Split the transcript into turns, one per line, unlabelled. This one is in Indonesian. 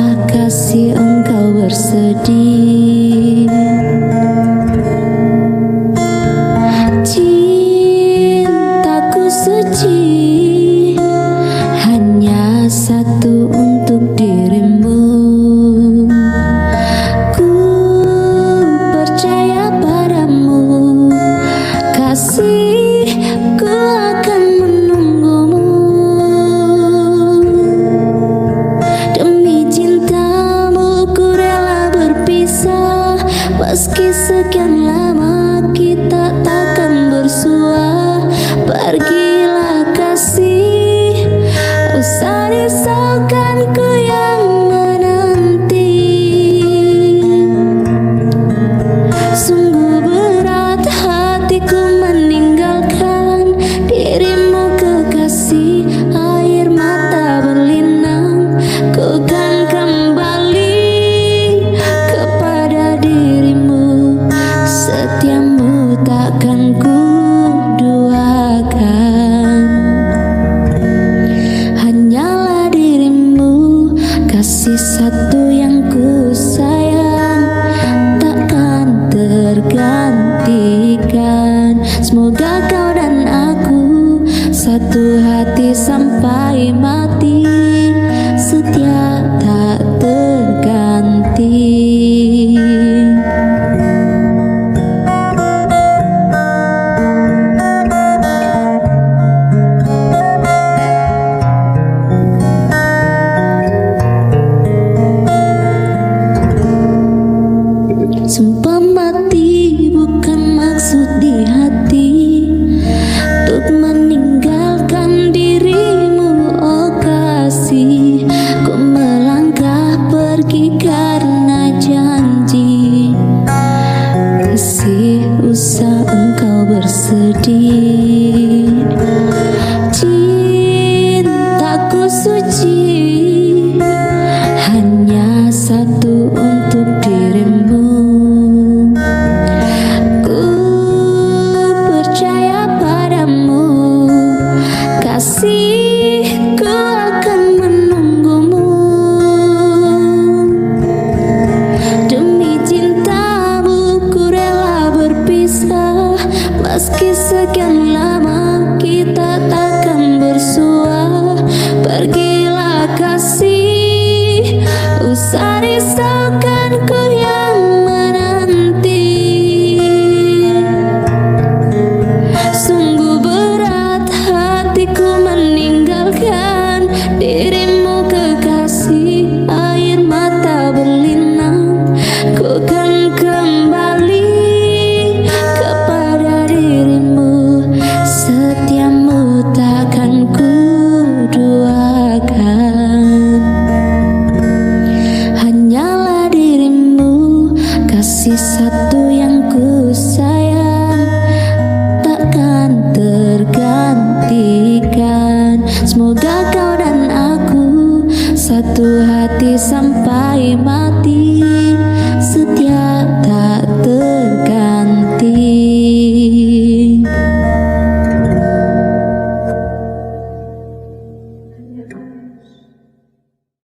Bisakah kasih engkau bersedih? Cintaku suci, hanya satu untuk dirimu. Ku percaya padamu, kasihku akan menunggumu. Demi cintamu ku rela berpisah, meski sekian lama kita takkan bersua. Pergilah kasih, usah risaukanku yang menanti. Sungguh berat hatiku meninggalkan dirimu kekasih. Air mata berlinang, ku kan kembali kepada dirimu. Setiamu takkan ku duakan. Hanyalah dirimu, kasih satu yang